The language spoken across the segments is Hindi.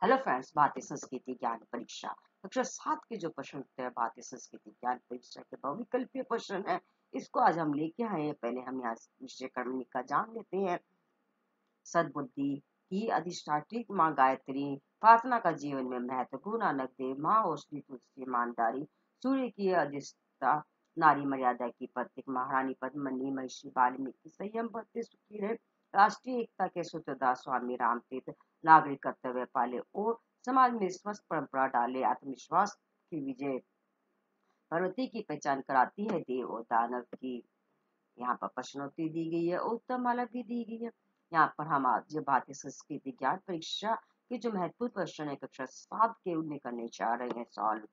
हेलो फ्रेंड्स, भारतीय संस्कृति ज्ञान परीक्षा कक्षा 7 के जो प्रश्न उत्तर है भारतीय संस्कृति ज्ञान परीक्षा के बहुविकल्पीय क्वेश्चन है। इसको आज हम लेके आए हैं। पहले हम यहाँ विषय कर्मणिका जान लेते हैं। सद्बुद्धि की अधिष्ठात्री माँ गायत्री, प्रार्थना का जीवन में महत्व, गुरु नानक देव, माँ औषधि, तुलसी, ईमानदारी, सूर्य की अधिष्ठा, नारी मर्यादा की प्रतीक, महारानी पद्मिनी, महर्षि वाल्मीकि, संयम भक्ति सुखी रहे, राष्ट्रीय एकता के सूत्रधार स्वामी रामतीर्थ, नागरिक कर्तव्य पाले और समाज में स्वस्थ परंपरा डाले, आत्मविश्वास की विजय, प्रवृत्ति की पहचान कराती है, देव और दानव की। यहाँ पर प्रश्नोत्तरी दी गई है, उत्तर माला भी दी गई है। यहाँ पर हम आज भारतीय संस्कृति ज्ञान परीक्षा के जो महत्वपूर्ण प्रश्न है कक्षा 7 के उन्हें करने जा रहे हैं सॉल्व।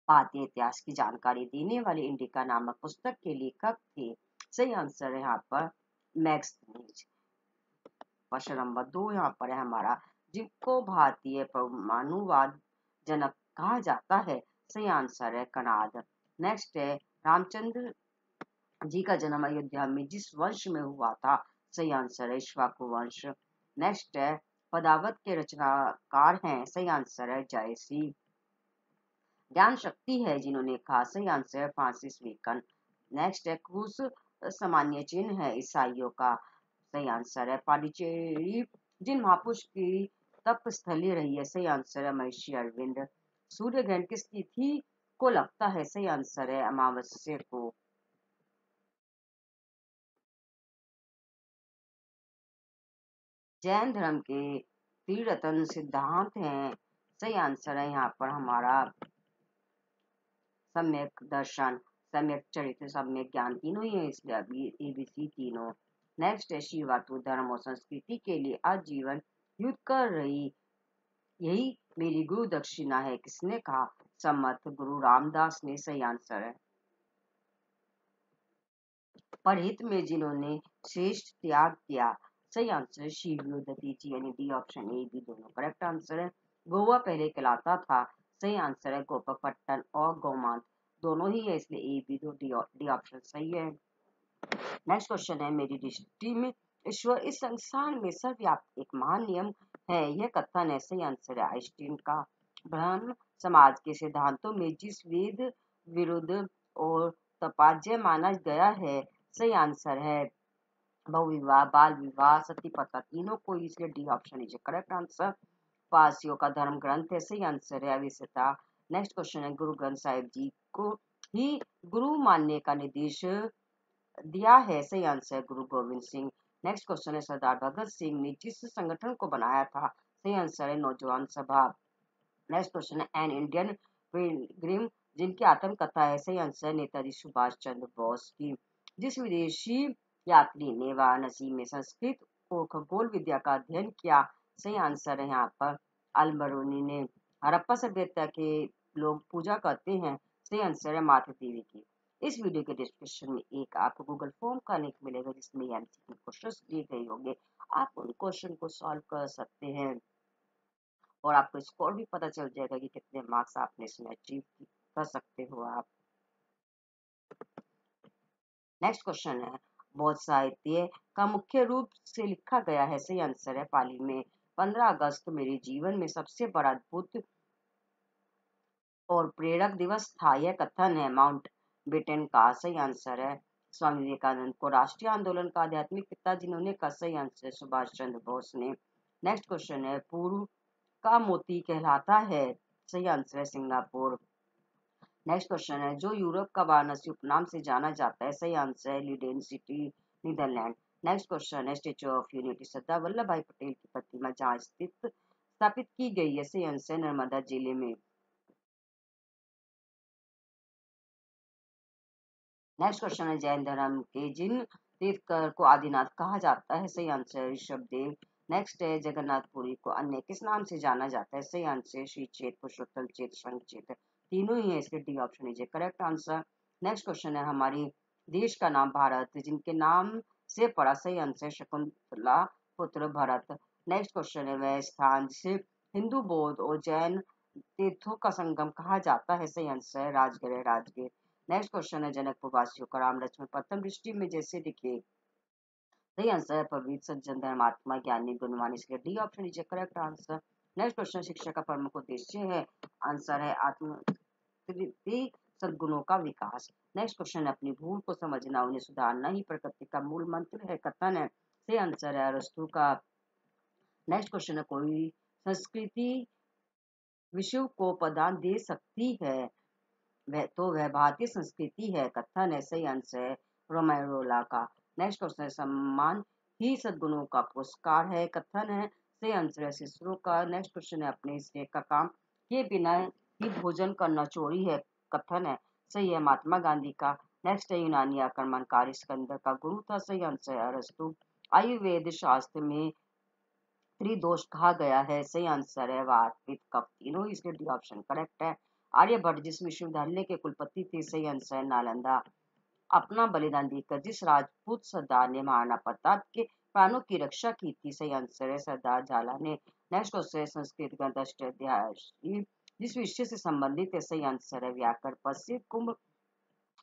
भारतीय इतिहास की जानकारी देने वाले इंडिका नामक पुस्तक के लेखक थे। सही आंसर है यहाँ पर मैक्स नीच। प्रश्न नंबर 2 यहाँ पर है हमारा, जिनको भारतीय परमाणुवाद जनक कहा जाता है। सही आंसर है कनाद। नेक्स्ट है, रामचंद्र जी का जन्म अयोध्या में जिस वंश में हुआ था। सही आंसर है इक्ष्वाकु वंश। नेक्स्ट है, पदावत के रचनाकार हैं। सही आंसर है जयसी। ज्ञान शक्ति है जिन्होंने कहा। सही आंसर है फ्रांसिस बेकन। नेक्स्ट है, क्रूस सामान्य चिन्ह है ईसाइयों का। सही आंसर है पांडिचेरी जिन महापुरुष की तप स्थली रही है। सही आंसर है महर्षि अरविंद। सूर्य ग्रहण किस तिथि को लगता है। सही आंसर है अमावस्या को। जैन धर्म के त्रिरत्न सिद्धांत हैं। सही आंसर है यहाँ पर हमारा सम्यक दर्शन, सम्यक चरित्र, सम्यक ज्ञान, तीनों ही है, इसलिए अभी एबीसी तीनों। नेक्स्ट है, शिवा तू धर्म और संस्कृति के लिए आजीवन युद्ध कर रही, यही मेरी गुरु दक्षिणा है। किसने कहा। सम्मत गुरु रामदास ने। सही आंसर है। परहित में जिन्होंने श्रेष्ठ त्याग किया। सही आंसर शिवयो दतीजी, यानी डी ऑप्शन ए बी दोनों करेक्ट आंसर है। गोवा पहले कहलाता था। सही आंसर है गोपकपट्टन और गोमांत दोनों ही है, इसलिए ए बी दो डी ऑप्शन सही है। नेक्स्ट क्वेश्चन है, मेरी दृष्टि में ईश्वर इस संसार में सर्वव्यापक एक महान नियम है, यह कथन है। सही आंसर है आइंस्टीन का। ब्रह्म समाज के सिद्धांतों में जिस वेद विरुद्ध और तपाज्य माना गया है। सही आंसर है बहुविवाह, बाल विवाह, सती प्रथा, तीनों को, इसलिए D option is correct answer. पारसियों का धर्म ग्रंथ है। सही आंसर है अविसता। नेक्स्ट क्वेश्चन है, गुरु ग्रंथ साहिब जी को ही गुरु मानने का निर्देश दिया है। सही आंसर है गुरु गोविंद सिंह। नेक्स्ट क्वेश्चन है, सरदार भगत सिंह ने जिस संगठन को बनाया था। सही आंसर है नौजवान सभा। नेक्स्ट क्वेश्चन है, एन इंडियन पिलग्रिम जिनकी आत्मकथा है। सही आंसर है नेताजी सुभाष चंद्र बोस की। जिस विदेशी यात्री ने वाराणसी में संस्कृत और खगोल विद्या का अध्ययन किया। सही आंसर है यहाँ पर अलबरूनी ने। हड़प्पा सभ्यता के लोग पूजा करते हैं। सही आंसर है माता देवी की। इस वीडियो के डिस्क्रिप्शन में एक आपको गूगल फॉर्म का लिंक मिलेगा जिसमें एमसीक्यू क्वेश्चंस दिए गए होंगे। आप उन क्वेश्चन को सॉल्व कर सकते हैं और आपको स्कोर भी पता चल जाएगा कि कितने मार्क्स आपने इसमें अचीव कर सकते हो आप। नेक्स्ट क्वेश्चन है, बौद्ध साहित्य का मुख्य रूप से लिखा गया है। सही आंसर है पाली में। 15 अगस्त मेरे जीवन में सबसे बड़ा अद्भुत और प्रेरक दिवस था, यह कथन है माउंट बेटन का। सही आंसर है स्वामी विवेकानंद को राष्ट्रीय आंदोलन का आध्यात्मिक पिता जिन्होंने का। सही आंसर है सुभाष चंद्र बोस ने। नेक्स्ट क्वेश्चन है, पूर्व का मोती कहलाता है। सही आंसर है सिंगापुर। नेक्स्ट क्वेश्चन है, जो यूरोप का वाराणसी उपनाम से जाना जाता है। सही आंसर है Leiden city, Netherland. Next question है, statue of unity Sardar Vallabh bhai Patel की प्रतिमा जहाँ स्थित स्थापित की गई है। सही आंसर है नर्मदा जिले में। नेक्स्ट क्वेश्चन है, जैन धर्म के जिन तीर्थकर को आदिनाथ कहा जाता है। सही आंसर है ऋषभदेव। नेक्स्ट है, जगन्नाथपुरी को अन्य किस नाम से जाना जाता है। सही आंसर श्री चेत, पुरुषोत्तम चेत, शंख चेत, तीनों ही है, इसलिए D option is correct answer. Next question है, हमारी देश का नाम भारत जिनके नाम से पड़ा। सही आंसर शकुंतला पुत्र भरत। नेक्स्ट क्वेश्चन है, वह स्थान जिसे हिंदू, बौद्ध और जैन तीर्थों का संगम कहा जाता है। सही आंसर है राजगृह, राजगीर। नेक्स्ट क्वेश्चन है, जनकपुर वासियों का राम लक्ष्मण प्रथम दृष्टि में जैसे दिखे। सही आंसर है पवित्र सज्जन धर्मात्मा ज्ञानी गुणवान, इसलिए D option is correct answer. Next question, शिक्षा का प्रमुख उद्देश्य है, आंसर है आत्म सद्गुणों का विकास। नेक्स्ट क्वेश्चन है अपनी भूल को समझना उन्हें सुधारना ही प्रकृति का मूल मंत्र है, कथन है। सही आंसर है अरस्तु का। नेक्स्ट क्वेश्चन है कोई संस्कृति विश्व को प्रदान दे सकती है वह भारतीय संस्कृति है, कथन है। सही आंसर है रोमेरोला का। नेक्स्ट क्वेश्चन है सम्मान ही सद्गुणों का पुरस्कार है, कथन है। सही आंसर है सिसरो का। नेक्स्ट क्वेश्चन है अपने स्नेह का काम के बिना ही भोजन करना चोरी है, कथन है। सही है महात्मा गांधी का। नेक्स्ट है यूनानी आक्रमणकारी सिकंदर का गुरु था, सही आंसर है अरस्तु। आयुर्वेद शास्त्र में त्रिदोष कहा गया है, सही आंसर है वात पित्त कफ तीनों, इसलिए डी ऑप्शन करेक्ट है। आर्यभट्ट जिस विश्वविद्यालय के कुलपति थे, सही आंसर है नालंदा। अपना बलिदान देकर जिस राजपूत सरदार ने महाराणा प्रताप के प्राणों की रक्षा की थी, सही आंसर है सरदार झाला ने। नेक्स्ट क्वेश्चन है संस्कृत का अष्टाध्यायी जिस विषय से संबंधित है, सही आंसर है व्याकरण। प्रसिद्ध कुंभ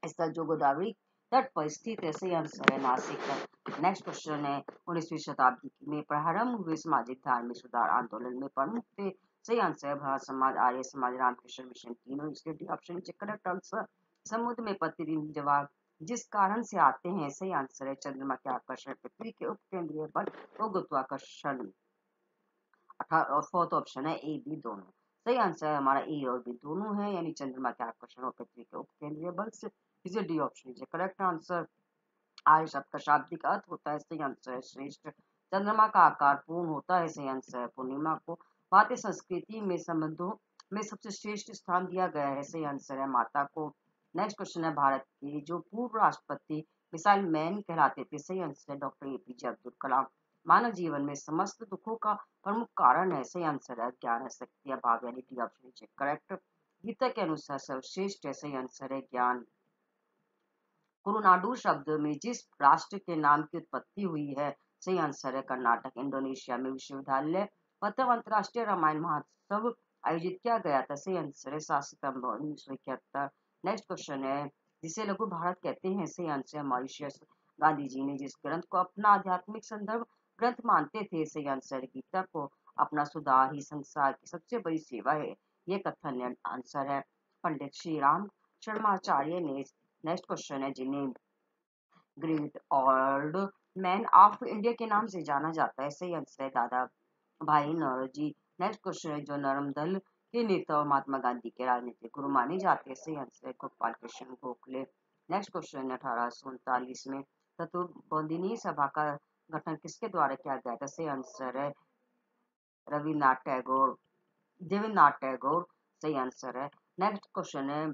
स्थल जो गोदावरी तट पर स्थित है, सही आंसर है नासिक। नेक्स्ट क्वेश्चन है 19वीं शताब्दी में प्रारंभ हुए सामाजिक धार्मिक सुधार आंदोलन में प्रमुख थे, सही आंसर है भारत समाज, आर्य समाज, रामकृष्ण मिशन तीनों, इसके डी ऑप्शन करेक्ट आंसर। समुद्र में प्रतिदिन जवाब जिस कारण से आते हैं, सही आंसर है चंद्रमा के आकर्षण, पृथ्वी के उपकेंद्रीय बल और गुरुत्वाकर्षण। और फोर्थ ऑप्शन है ए बी दोनों। सही आंसर है हमारा ए और बी दोनों है, यानी चंद्रमा के आकर्षण और पृथ्वी के उपकेंद्रीय बल से। इसे D option is correct answer. आर्य शब्द का शाब्दिक अर्थ होता है, सही आंसर है श्रेष्ठ। चंद्रमा का आकार पूर्ण होता है, सही आंसर है पूर्णिमा को। भारतीय संस्कृति में संबंधों में सबसे श्रेष्ठ स्थान दिया गया है, सही आंसर है माता को। नेक्स्ट क्वेश्चन है भारत के जो पूर्व राष्ट्रपति मिसाइल मैन कहलाते थे, सही आंसर है डॉक्टर एपीजे अब्दुल कलाम। मानव जीवन में समस्त दुखों का प्रमुख कारण है, सही आंसर है ज्ञान शक्ति अभाव, यानी D option is correct. Gita के अनुसार सर्वश्रेष्ठ है, सही आंसर है ज्ञान। कुरुनाडु शब्द में जिस राष्ट्र के नाम की उत्पत्ति हुई है, सही आंसर है कर्नाटक। इंडोनेशिया में विश्वविद्यालय प्रथम अंतरराष्ट्रीय रामायण महोत्सव आयोजित किया गया था, सही आंसर है 7 सितंबर 1971। नेक्स्ट क्वेश्चन है जिसे लघु भारत कहते हैं, सही आंसर है मॉरिशस। गांधी जी ने जिस ग्रंथ को अपना आध्यात्मिक संदर्भ ग्रंथ मानते थे, सही आंसर है गीता को। अपना सुधार ही संसार की सबसे बड़ी सेवा है, ये कथन आंसर है पंडित श्री राम शर्माचार्य ने। नेक्स्ट क्वेश्चन है जिन्हें great old man of India के नाम से जाना जाता है, सही आंसर है दादा भाई नौरोजी। नेक्स्ट क्वेश्चन है जो नरम दल के नेता और महात्मा गांधी के राजनीतिक गुरु माने जाते हैं, सही आंसर है गोपाल कृष्ण गोखले। नेक्स्ट क्वेश्चन है 1839 में तत्वबोधिनी सभा का गठन किसके द्वारा किया गया था, सही आंसर है रविन्द्रनाथ टैगोर देवेंद्रनाथ टैगोर, सही आंसर है। नेक्स्ट क्वेश्चन है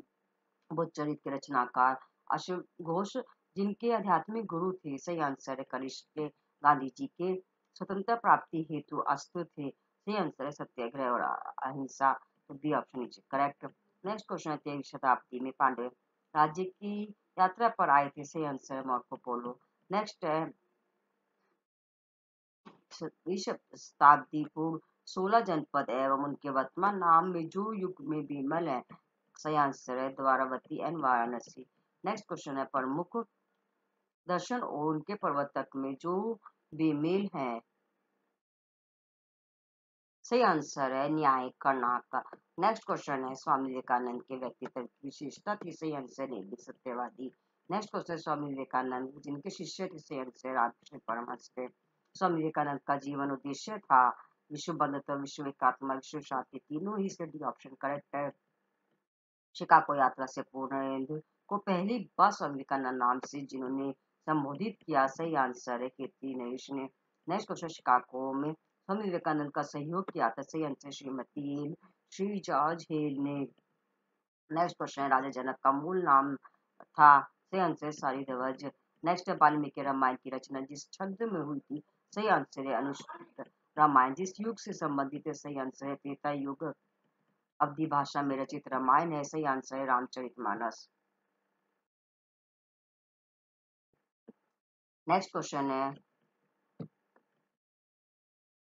बुद्धचरित के रचनाकार अशोक घोष जिनके आध्यात्मिक गुरु थे, सही आंसर है कनिष्क के। गांधी जी के स्वतंत्रता प्राप्ति हेतु अस्त्र थे, सही आंसर है सत्याग्रह और अहिंसा, तो D option is correct. Next question है 23वीं शताब्दी में पांड्य राज्य की यात्रा पर आए थे, सही आंसर है मार्को पोलो। नेक्स्ट है शताब्दी पूर्व 16 जनपद एवं उनके वर्तमान नाम में जो युग में बेमल है, सही आंसर है Dwaravati and Varanasi. Next question है प्रमुख दर्शन और उनके प्रवर्तक में जो बेमेल है, सही आंसर है न्याय कर्नाटक का। नेक्स्ट क्वेश्चन है स्वामी विवेकानंद के व्यक्तित्व की विशेषता थी, सही आंसर निर्भीक सत्यवादी। नेक्स्ट क्वेश्चन स्वामी विवेकानंद जिनके शिष्य थे, सही आंसर रामकृष्ण परमहंस थे। स्वामी विवेकानंद का जीवन उद्देश्य था विश्व बंधुत्व, विश्व एकात्मा, विश्व शांति, तीनों ही से डी ऑप्शन करेक्ट है। शिकागो यात्रा से पूर्णेंदु को पहली बार स्वामी विवेकानंद नाम से जिन्होंने संबोधित किया, सही आंसर है कीर्ति नरेश ने। नेक्स्ट क्वेश्चन शिकागो में स्वामी विवेकानंद का सहयोग किया था, सही answer Shrimati hello Shri George hello ने। नेक्स्ट क्वेश्चन है राजा जनक का मूल नाम था, सही आंसर सारी ध्वज। नेक्स्ट है वाल्मीकि रामायण की रचना जिस छंद में हुई थी, सही आंसर है अनुष्टुप रामायण। जिस युग से संबंधित है, सही आंसर है त्रेता युग। अवधी भाषा में रचित रामायण है, सही आंसर है रामचरितमानस। नेक्स्ट क्वेश्चन है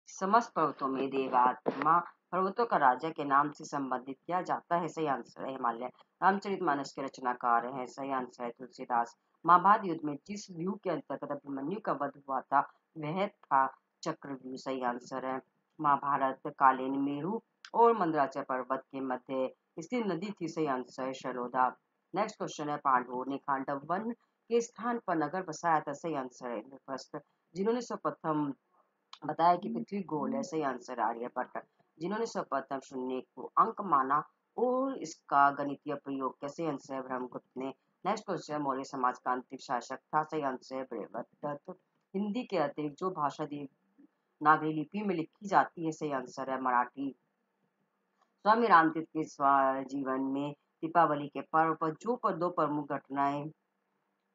समस्त पर्वतों में देवात्मा पर्वतों का राजा के नाम से संबंधित किया जाता है, सही आंसर है हिमालय। रामचरितमानस के रचनाकार हैं, सही आंसर है तुलसीदास। महाभारत युद्ध में जिस व्यूह के अंतर्गत अभिमन्यु का वध हुआ था वह था चक्रव्यूह। सही आंसर है। महाभारत कालीन मेरु और मंदराचल पर्वत के मध्य स्थित नदी थी। सही आंसर है शलोदा। नेक्स्ट क्वेश्चन है, पांडवों ने खांडव वन के स्थान पर नगर बसाया था। सही आंसर है इंद्रप्रस्थ। जिन्होंने सर्वप्रथम बताया कि पृथ्वी गोल है। सही आंसर आर्यभट्ट। जिन्होंने सर्वप्रथम शून्य को अंक माना और इसका गणितीय प्रयोग कैसे, आंसर है ब्रह्मगुप्त ने। नेक्स्ट क्वेश्चन, मौर्य समाज का अंतिम शासक था। सही आंसर है ब्रहदत्त। हिंदी के अतिरिक्त जो भाषा देवनागरी लिपि में लिखी जाती है, सही आंसर है मराठी। स्वामी रामतीर्थ के जीवन में दीपावली के पर्व पर जो दो प्रमुख घटनाएं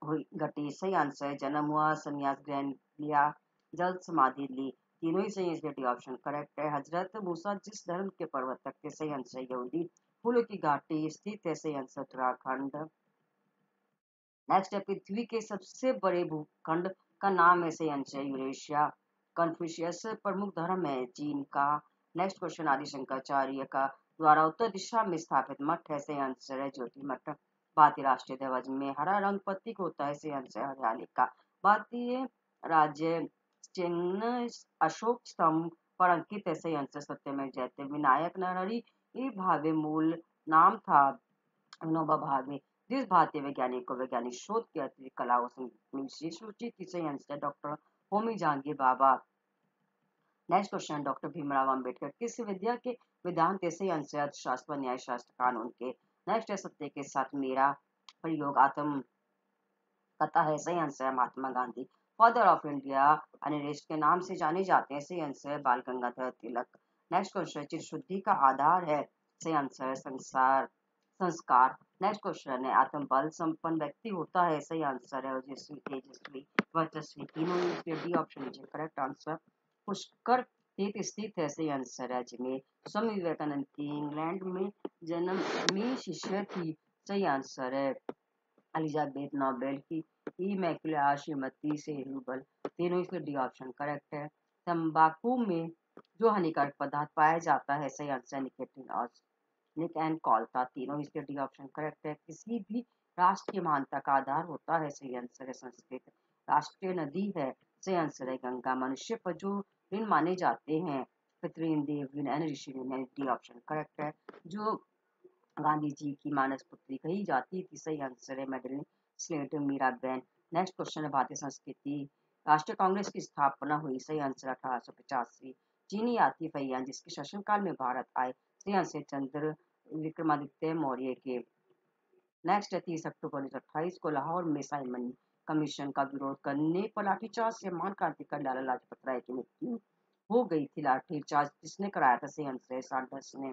घटी, सही आंसर है जन्म हुआ, संन्यास ग्रहण लिया, जल समाधि ली। तीनों ही सही, इसलिए ऑप्शन करेक्ट है। हजरत मूसा जिस धर्म के प्रवर्तक थे, सही आंसर यहूदी। फूलों की घाटी स्थित है, सही आंसर उत्तराखंड। नेक्स्ट है, पृथ्वी के सबसे बड़े भूखंड का नाम है, सही आंसर यूरेशिया। कन्फ्यूशियस प्रमुख धर्म है चीन का। नेक्स्ट क्वेश्चन, आदि शंकराचार्य का द्वारा उत्तर दिशा में स्थापित मठ है, सही आंसर है ज्योति मठ। भारतीय राष्ट्रीय ध्वज में हरा रंग प्रतीक होता है, सही आंसर है हरियाली का। भारतीय राज्य चिन्ह अशोक स्तंभ पर अंकित है, सही आंसर सत्यमेव जयते। विनायक नरहरि भावे मूल नाम था विनोबा भावे। जिस भारतीय वैज्ञानिक को वैज्ञानिक शोध के अतिरिक्त कला और संगीत में विशेष रुचि थी, सही answer doctor Homi Jahangir Bhabha. Next question, doctor Bhimrao Ambedkar किस विद्या के विद्वान थे, सही आंसर अर्थशास्त्र, न्याय शास्त्र, कानून के। नेक्स्ट है, सत्य के साथ मेरा प्रयोग आत्म कथा है, सही आंसर है Mahatma Gandhi. Father of India अनिरेस्ट के नाम से जाने जाते हैं, सही आंसर है बाल गंगाधर तिलक। नेक्स्ट क्वेश्चन, चिरशुद्धि का आधार है, सही आंसर है संस्कार। नेक्स्ट क्वेश्चन है, आत्मबल संपन्न व्यक्ति होता है, सही आंसर है ओजस्वी, तेजस्वी, वर्चस्वी। तीनों D option correct answer. Pushkar तीर्थ स्थित है, सही आंसर है अजमेर। स्वामी विवेकानंद की इंग्लैंड में जन्म में शिष्य थी, सही आंसर है एलिजाबेथ नोबेल की इमैक्युलेट श्रीमती से रूबल। तीनों इसलिए डी ऑप्शन करेक्ट है। तंबाकू में जो हानिकारक पदार्थ पाया जाता है, सही आंसर निकोटीन और निक एंड कॉल्था। तीनों इसलिए डी ऑप्शन करेक्ट है। किसी भी राष्ट्र की महानता का आधार होता है, सही आंसर है संस्कृत। राष्ट्रीय नदी है, सही आंसर है गंगा। मनुष्य पर जो ऋण माने जाते हैं, पितृ देव ऋषि डी ऑप्शन करेक्ट है। जो गांधी जी की मानस पुत्री कही जाती थी, सही आंसर है Madeleine Slade Mirabehn. Next question है, भारतीय संस्कृति राष्ट्रीय कांग्रेस की स्थापना हुई, सही आंसर 1885। चीनी यात्री फैयान जिसके शासनकाल में भारत आए, सही आंसर चंद्र विक्रमादित्य मौर्य के। नेक्स्ट है, 30 अक्टूबर 1928 को लाहौर में साइमन कमीशन का विरोध करने पर लाठीचार्ज से महान क्रांतिकारी लाला लाजपत राय की मृत्यु हो गई थी। लाठीचार्ज किसने कराया था, सही आंसर है सैंडर्स ने।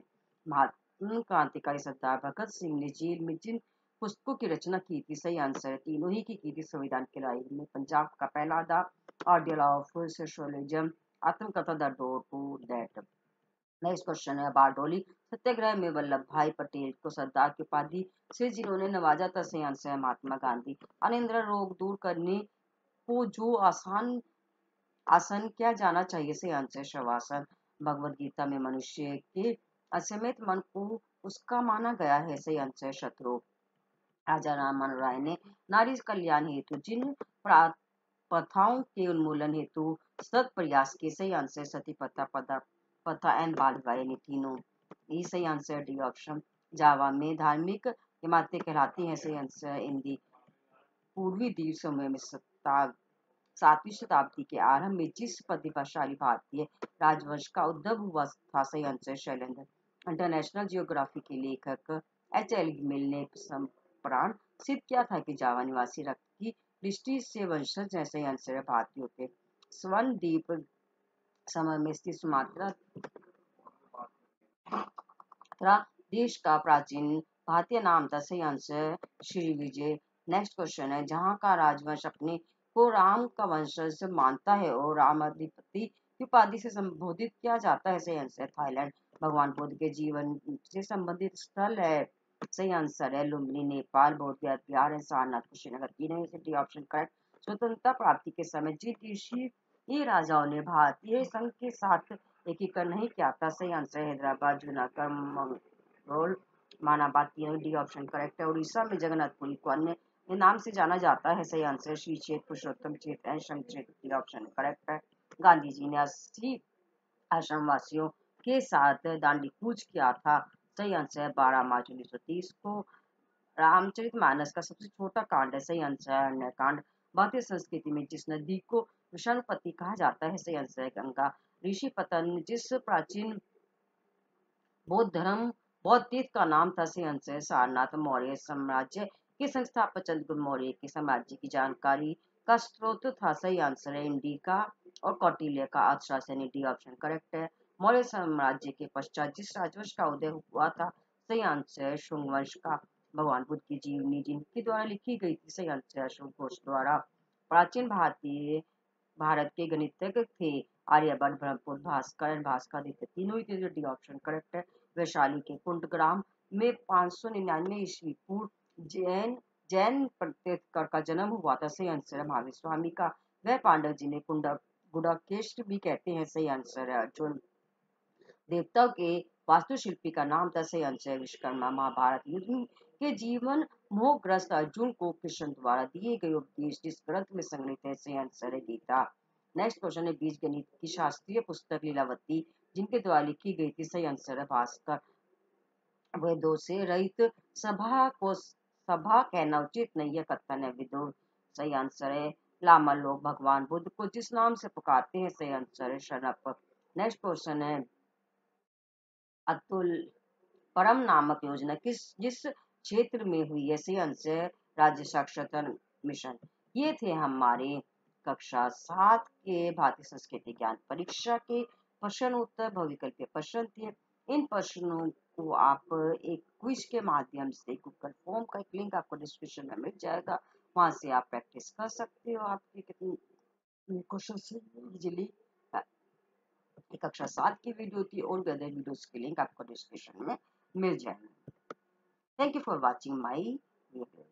क्रांतिकारी सरदार भगत सिंह ने जेल में जिन पुस्तकों की रचना की थी, सही आंसर है तीनों ही की थी। संविधान के राय में पंजाब का पहला द ऑर्डर ऑफ सोशलिज्म, आत्मकथा the door to that. Next question है, बारडोली सत्याग्रह में वल्लभ भाई पटेल को सरदार की उपाधि से जिन्होंने नवाजा था, सही आंसर है महात्मा गांधी। अनिद्रा रोग दूर करने को जो आसन क्या जाना चाहिए, सही आंसर शवासन। भगवत गीता में मनुष्य के असीमित मन को उसका माना गया है, सही आंसर शत्रु। राजा राममोहन राय ने नारी कल्याण हेतु जिन प्रथाओं के उन्मूलन हेतु सतत प्रयास किए, सही आंसर सती प्रथा एंड बाल विवाह, यानी तीनों ये सही आंसर डी ऑप्शन। जावा में धार्मिक इमारतें कहलाती हैं, सही आंसर हिंदी। पूर्वी द्वीप समूह में 7वीं शताब्दी के आरंभ में जिस प्रतिभाशाली भारतीय राजवंश का उद्भव हुआ था, सही आंसर शैलेंद्र। इंटरनेशनल जियोग्राफी के लेखक एच.एल. मिल ने प्राण सिद्ध किया था कि जावा निवासी रक्त की दृष्टि से वंशज हैं, सही आंसर है भारतीयों के। स्वर्ण द्वीप समूह में स्थित सुमात्रा देश का प्राचीन भारतीय नाम था, सही answer Shri Vijay. Next question है, जहाँ का राजवंश अपने को राम का वंशज मानता है और रामाधिपति की उपाधि से संबोधित किया जाता है, सही आंसर थाईलैंड। भगवान बुद्ध के जीवन से संबंधित स्थल है, सही आंसर है लुम्बिनी नेपाल। बोधगया बिहार, सारनाथ कुशीनगर। तीनों डी ऑप्शन करेक्ट। स्वतंत्रता प्राप्ति के समय जिन ऋषि ये राजाओं ने भारतीय संघ के साथ एकीकरण नहीं किया था, सही आंसर हैदराबाद, जूनागढ़, रोल मानाबाद। तीनों डी ऑप्शन करेक्ट है। उड़ीसा में जगन्नाथपुरी को अन्य ये नाम से जाना जाता है। सही आंसर श्री चेत पुरुषोत्तम चेत एंड शमचेत ऑप्शन करेक्ट है। गांधी जी ने 80 आश्रम वासियों के साथ दांडी कूच किया था। सही आंसर है 12 मार्च 1930 को। रामचरितमानस का सबसे छोटा कांड है। सही आंसर है अरण्य कांड। भारतीय संस्कृति में जिस नदी को विष्णुपति कहा जाता है। सही आंसर है गंगा। ऋषि पतन जिस प्राचीन बौद्ध तीर्थ का नाम था। सही आंसर है सारनाथ। मौर्य साम्राज्य के संस्थापक चंद्रगुप्त मौर्य के साम्राज्य की जानकारी का स्रोत था। सही आंसर है इंडिका और कौटिल्य का अर्थशास्त्र। डी ऑप्शन करेक्ट है। मौर्य साम्राज्य के पश्चात जिस राजवंश का उदय हुआ था। सही आंसर है शुंग वंश का। भगवान बुद्ध की जीवनी जिनके द्वारा लिखी गई थी। सही आंसर है अशोक घोष द्वारा। प्राचीन भारत के गणितज्ञ थे आर्यभट्ट, ब्रह्मपुत्र, भास्कर, भास्करादित्य। तीनों ही थे। डी ऑप्शन करेक्ट है। वैशाली के कुंडग्राम में 599 ईस्वी पूर्व जैन तीर्थंकर का जन्म हुआ था। सही आंसर है महावीर स्वामी का। वह पांडव जिन्हें गुडाकेश भी कहते हैं। सही आंसर है अर्जुन। देवताओं के वास्तुशिल्पी का नाम था। सही आंसर है विश्वकर्मा। महाभारत युद्ध के जीवन मोहग्रस्त अर्जुन को कृष्ण द्वारा दिए गए उपदेश जिस ग्रंथ में संग्रहित है। सही आंसर है गीता। नेक्स्ट क्वेश्चन है बीज गणित की शास्त्रीय पुस्तक लीलावती जिनके द्वारा लिखी गई थी। सही आंसर है भास्कर। वेदों से रहित सभा कहना उचित नहीं है। कथन है विदुर। सही आंसर है लामा लोग भगवान बुद्ध को जिस नाम से पुकारते हैं। सही आंसर है शनप। नेक्स्ट क्वेश्चन है अतुल परम नामक योजना जिस क्षेत्र में हुई है। सही आंसर राज्य साक्षरता मिशन। ये थे हमारे कक्षा 7 के भारतीय संस्कृति ज्ञान परीक्षा के प्रश्न उत्तर भविकल्पीय प्रश्न थे। इन प्रश्नों को आप एक क्विज के माध्यम से गूगल फॉर्म का एक लिंक आपको डिस्क्रिप्शन में मिल जाएगा। वहां से आप प्रैक्टिस कर सकते हो। आपके कितने क्वेश्चन इजिली कक्षा 7 की वीडियो थी और भी अदर वीडियोस के लिंक आपको डिस्क्रिप्शन में मिल जाएंगे। Thank you for watching my video.